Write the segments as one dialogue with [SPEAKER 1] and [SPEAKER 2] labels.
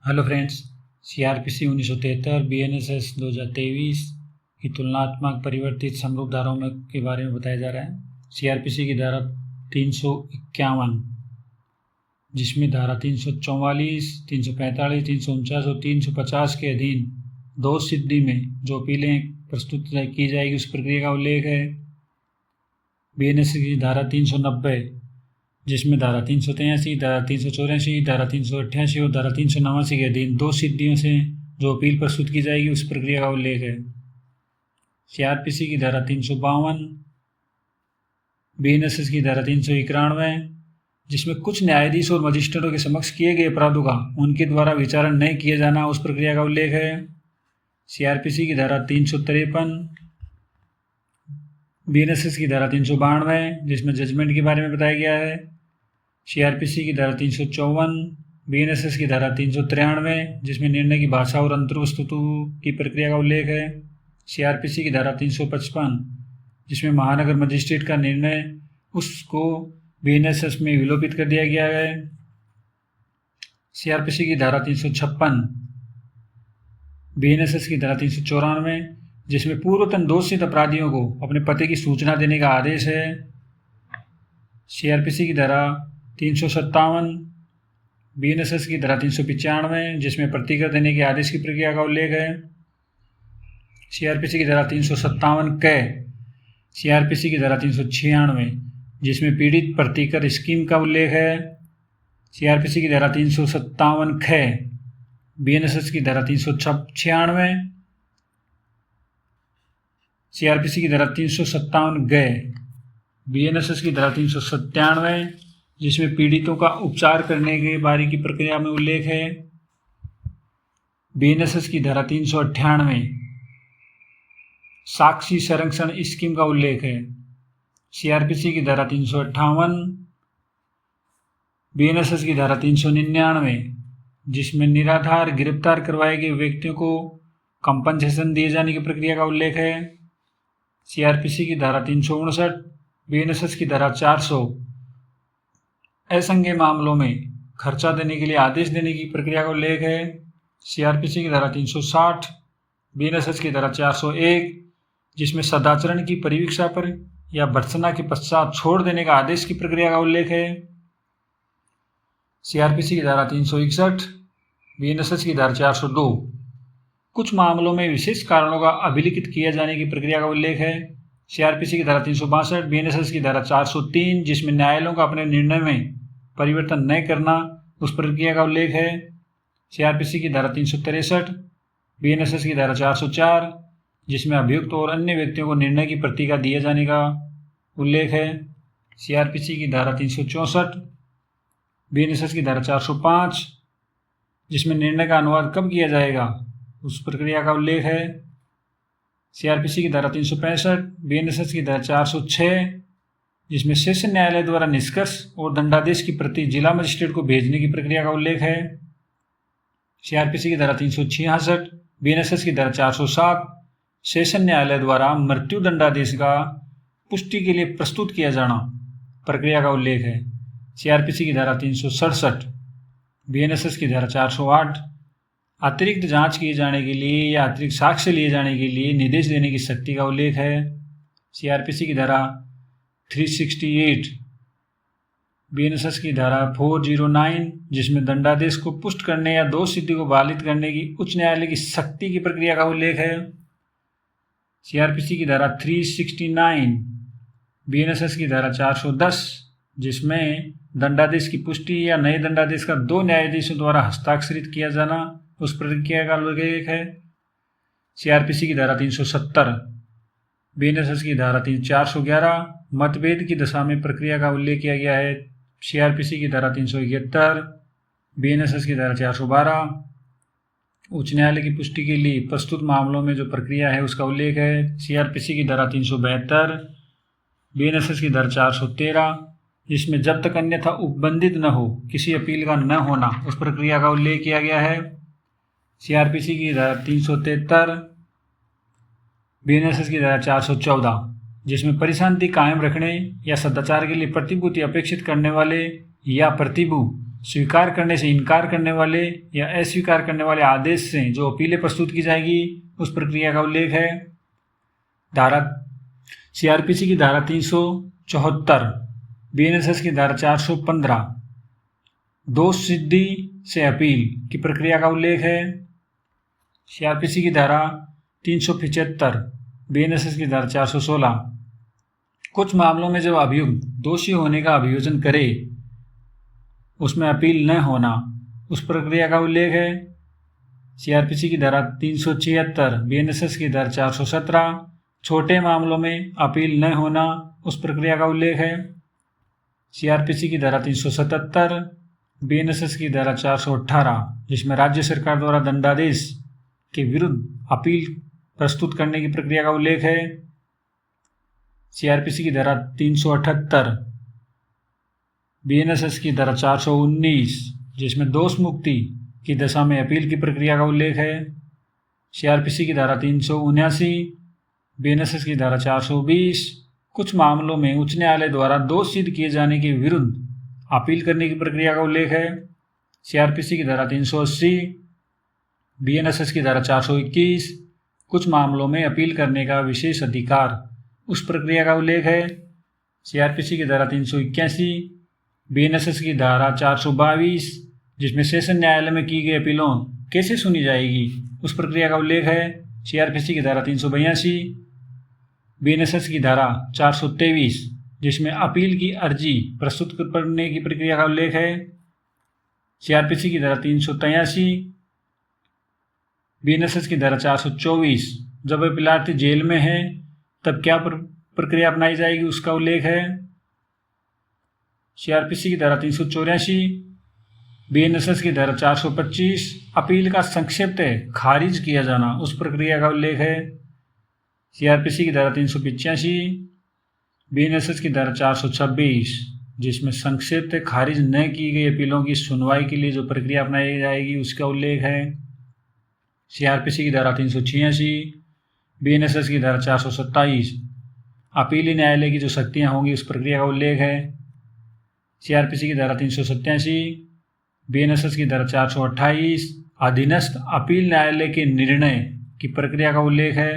[SPEAKER 1] Hello friends, CrPC 1973 BNSS 2023 की तुलनात्मक परिवर्तित समरूप धाराओं में के बारे में बताया जा रहा है। सीआरपीसी की धारा 351, जिसमें धारा 344, 345, 349 और 350 के अधीन दोष सिद्धि में जो अपीलें प्रस्तुत की जाएगी उस प्रक्रिया का उल्लेख है। बीएनएसएस की धारा 390, जिसमें धारा 383, धारा 384, धारा 388 और धारा 389 के अधीन दो सिद्धियों से जो अपील प्रस्तुत की जाएगी उस प्रक्रिया का उल्लेख है। सीआरपीसी की धारा 352, बीएनएसएस की धारा 391, जिसमें कुछ न्यायाधीश और मजिस्ट्रेटों के समक्ष किए गए अपराधों का उनके द्वारा विचारण नहीं किया जाना उस प्रक्रिया का उल्लेख है। सीआरपीसी की धारा 353, बीएनएसएस की धारा 392, जिसमें जजमेंट के बारे में बताया गया है। सीआरपीसी की धारा 354, बीएनएसएस की धारा 393, जिसमें निर्णय की भाषा और अंतर्वस्तु की प्रक्रिया का उल्लेख है। सीआरपीसी की धारा 355, जिसमें महानगर मजिस्ट्रेट का निर्णय उसको बीएनएसएस में विलोपित कर दिया गया है। सीआरपीसी की धारा 356, बीएनएसएस की धारा 394, जिसमें पूर्वतन दोषित अपराधियों को अपने पते की सूचना देने का आदेश है। सीआरपीसी की धारा 357, बीएनएसएस की धारा 395, जिसमें प्रतिकर देने के आदेश की प्रक्रिया का उल्लेख है। सीआरपीसी की धारा 357 क, सीआरपीसी की धारा 396, जिसमें पीड़ित प्रतिकर स्कीम का उल्लेख है। सीआरपीसी की धारा 357 ख, बीएनएसएस की धारा 396, सीआरपीसी की धारा 357 ग, बीएनएसएस की धारा 397, जिसमें पीड़ितों का उपचार करने के बारे की प्रक्रिया में उल्लेख है। बीएनएसएस की धारा 398, साक्षी संरक्षण स्कीम का उल्लेख है। सीआरपीसी की धारा 358, बीएनएसएस की धारा 399, जिसमें निराधार गिरफ्तार करवाए गए व्यक्तियों को कंपनसेशन दिए जाने की प्रक्रिया का उल्लेख है। सीआरपीसी की धारा 359, बीएनएसएस की धारा 400, असंज्ञेय मामलों में खर्चा देने के लिए आदेश देने की प्रक्रिया का उल्लेख है। सीआरपीसी की धारा 360, बीएनएसएस की धारा 401, जिसमें सदाचरण की परिवीक्षा पर या भर्त्सना के पश्चात छोड़ देने का आदेश की प्रक्रिया का उल्लेख है। सीआरपीसी की धारा 361, बीएनएसएस की धारा 402, कुछ मामलों में विशेष कारणों का अभिलिखित किया जाने की प्रक्रिया का उल्लेख है। सीआरपीसी की धारा 362, बीएनएसएस की धारा 403, जिसमें न्यायालयों का अपने निर्णय में परिवर्तन न करना उस प्रक्रिया का उल्लेख है। सीआरपीसी की धारा 363, बीएनएसएस की धारा 404, जिसमें अभियुक्त और अन्य व्यक्तियों को निर्णय की प्रतिका दिए जाने का उल्लेख है। सीआरपीसी की धारा 364, बीएनएसएस की धारा 405, जिसमें निर्णय का अनुवाद कब किया जाएगा उस प्रक्रिया का उल्लेख है। सीआरपीसी की धारा 365, बीएनएसएस की धारा 406, जिसमें सेशन न्यायालय द्वारा निष्कर्ष और दंडादेश की प्रति जिला मजिस्ट्रेट को भेजने की प्रक्रिया का उल्लेख है। सीआरपीसी की धारा 366, बीएनएसएस की धारा 407, सेशन न्यायालय द्वारा मृत्यु दंडादेश का पुष्टि के लिए प्रस्तुत किया जाना प्रक्रिया का उल्लेख है। सीआरपीसी की धारा 367, बीएनएसएस की धारा 408, अतिरिक्त जांच किए जाने के लिए या अतिरिक्त साक्ष्य लिए जाने के लिए निर्देश देने की शक्ति का उल्लेख है। सीआरपीसी की धारा 368, बीएनएसएस की धारा 409, जिसमें दंडादेश को पुष्ट करने या दोष सिद्धि को बालित करने की उच्च न्यायालय की शक्ति की प्रक्रिया का उल्लेख है। सीआरपीसी की धारा 369, बीएनएसएस की धारा 410, जिसमें दंडादेश की पुष्टि या नए दंडादेश का दो न्यायाधीशों द्वारा हस्ताक्षरित किया जाना उस प्रक्रिया का उल्लेख है। सीआरपीसी की धारा 370, बीएनएसएस की धारा 411, मतभेद की दशा में प्रक्रिया का उल्लेख किया गया है। सीआरपीसी की धारा 371, बीएनएसएस की धारा 412, उच्च न्यायालय की पुष्टि के लिए प्रस्तुत मामलों में जो प्रक्रिया है उसका उल्लेख है। सीआरपीसी की धारा 372, बीएनएसएस की धारा 413, जिसमें जब तक अन्यथा उपबंधित न हो किसी अपील का न होना उस प्रक्रिया का उल्लेख किया गया है। सीआरपीसी की धारा 373, बीएनएसएस की धारा 414, जिसमें परिशांति कायम रखने या सदाचार के लिए प्रतिभूति अपेक्षित करने वाले या प्रतिभू स्वीकार करने से इनकार करने वाले या अस्वीकार करने वाले आदेश से जो अपीलें प्रस्तुत की जाएगी उस प्रक्रिया का उल्लेख है। धारा सीआरपीसी की धारा 374, बीएनएसएस की धारा 415 दोष सिद्धि से अपील की प्रक्रिया का उल्लेख है। सीआरपीसी की धारा 375, बीएनएसएस की धारा 416 कुछ मामलों में जब अभियुक्त दोषी होने का अभियोजन करे उसमें अपील न होना उस प्रक्रिया का उल्लेख है। सीआरपीसी की धारा 376, बीएनएसएस की धारा 417 छोटे मामलों में अपील न होना उस प्रक्रिया का उल्लेख है। सीआरपीसी की धारा 377, बीएनएसएस की धारा 418 जिसमें राज्य सरकार द्वारा दंडादेश के विरुद्ध अपील प्रस्तुत करने की प्रक्रिया का उल्लेख है। सीआरपीसी की धारा 378, बीएनएसएस की धारा 419 जिसमें दोष मुक्ति की दशा में अपील की प्रक्रिया का उल्लेख है। सीआरपीसी की धारा 379, बीएनएसएस की धारा 420 कुछ मामलों में उच्च न्यायालय द्वारा दोष सिद्ध किए जाने के विरुद्ध अपील करने की प्रक्रिया का उल्लेख है। सीआरपीसी की धारा 380, बीएनएसएस की धारा 421 कुछ मामलों में अपील करने का विशेष अधिकार उस प्रक्रिया का उल्लेख है। सीआरपीसी की धारा 381, बीएनएसएस की धारा 422 जिसमें सेशन न्यायालय में की गई अपीलों कैसे सुनी जाएगी उस प्रक्रिया का उल्लेख है। सीआरपीसी की धारा 382, बीएनएसएस की धारा 423 जिसमें अपील की अर्जी प्रस्तुत करने की प्रक्रिया का उल्लेख है। सीआरपीसी की धारा 383, बीएनएसएस की धारा 424 जब अपीलार्थी जेल में है तब क्या प्रक्रिया अपनाई जाएगी उसका उल्लेख है। सीआरपीसी की धारा 384, बीएनएसएस की धारा 425 अपील का संक्षिप्त खारिज किया जाना उस प्रक्रिया का उल्लेख है। सीआरपीसी की धारा 385, बीएनएसएस की धारा 426 जिसमें संक्षिप्त खारिज न की गई अपीलों की सुनवाई के लिए जो प्रक्रिया अपनाई जाएगी उसका उल्लेख है। सीआरपीसी की धारा 386, बीएनएसएस की धारा 427 अपीली न्यायालय की जो शक्तियां होंगी उस प्रक्रिया का उल्लेख है। सीआरपीसी की धारा 387, बीएनएसएस की धारा 428 अधीनस्थ अपील न्यायालय के निर्णय की प्रक्रिया का उल्लेख है।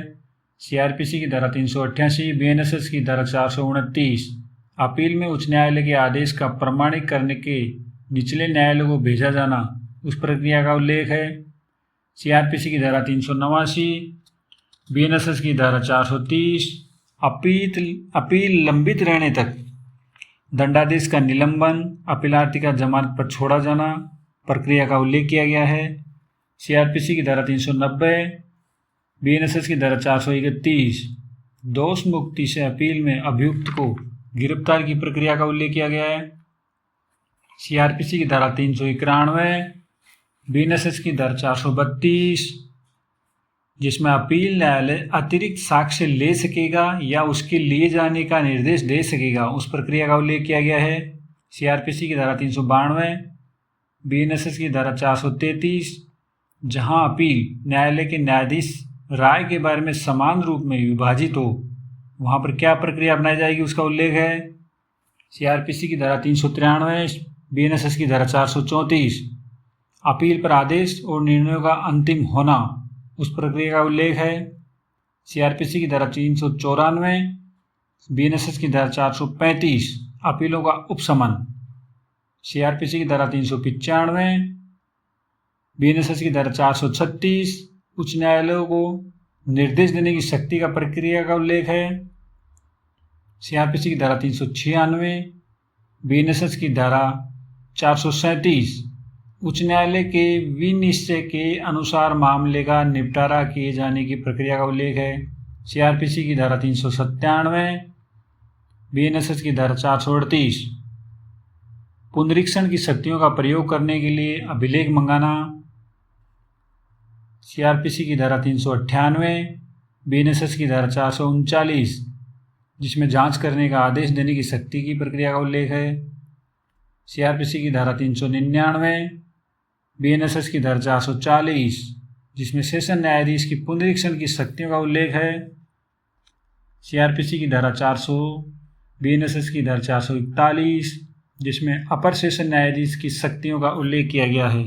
[SPEAKER 1] सीआरपीसी की धारा 388, बीएनएसएस की धारा 429 अपील में उच्च न्यायालय के आदेश का प्रमाणित करने के निचले न्यायालय को भेजा जाना उस प्रक्रिया का उल्लेख है। सीआरपीसी की धारा 389, बीएनएसएस की धारा 430 अपील लंबित रहने तक दंडादेश का निलंबन अपीलार्थी का जमानत पर छोड़ा जाना प्रक्रिया का उल्लेख किया गया है। सीआरपीसी की धारा 390, बीएनएसएस की धारा 431 दोष मुक्ति से अपील में अभियुक्त को गिरफ्तार की प्रक्रिया का उल्लेख किया गया है। सीआरपीसी की धारा 391, बीएनएसएस की धारा 432 जिसमें अपील न्यायालय अतिरिक्त साक्ष्य ले सकेगा या उसके लिए जाने का निर्देश दे सकेगा उस प्रक्रिया का उल्लेख किया गया है। सीआरपीसी की धारा 392, बीएनएसएस की धारा 433 जहां अपील न्यायालय के न्यायाधीश राय के बारे में समान रूप में विभाजित हो वहां पर क्या प्रक्रिया अपनाई जाएगी उसका उल्लेख है। सीआरपीसी की धारा 393, बीएनएसएस की धारा 434 अपील पर आदेश और निर्णयों का अंतिम होना उस प्रक्रिया का उल्लेख है। सीआरपीसी की धारा 394, बीएनएसएस की धारा 435 अपीलों का उपशमन। सीआरपीसी की धारा 395, बीएनएसएस की धारा 436 उच्च न्यायालयों को निर्देश देने की शक्ति का प्रक्रिया का उल्लेख है। सीआरपीसी की धारा 396, बीएनएसएस की धारा 437 उच्च न्यायालय के विनिश्चय के अनुसार मामले का निपटारा किए जाने की प्रक्रिया का उल्लेख है। सीआरपीसी की धारा 397, बीएनएसएस की धारा 438 पुनरीक्षण की शक्तियों का प्रयोग करने के लिए अभिलेख मंगाना। सीआरपीसी की धारा 398, बीएनएसएस की धारा 439 जिसमें जांच करने का आदेश देने की शक्ति की प्रक्रिया का उल्लेख है। सीआरपीसी की धारा 399, बीएनएसएस की धारा 440 जिसमें सेशन न्यायाधीश की पुनरीक्षण की शक्तियों का उल्लेख है। सीआरपीसी की धारा 400, बीएनएसएस की धारा 441 जिसमें अपर सेशन न्यायाधीश की शक्तियों का उल्लेख किया गया है।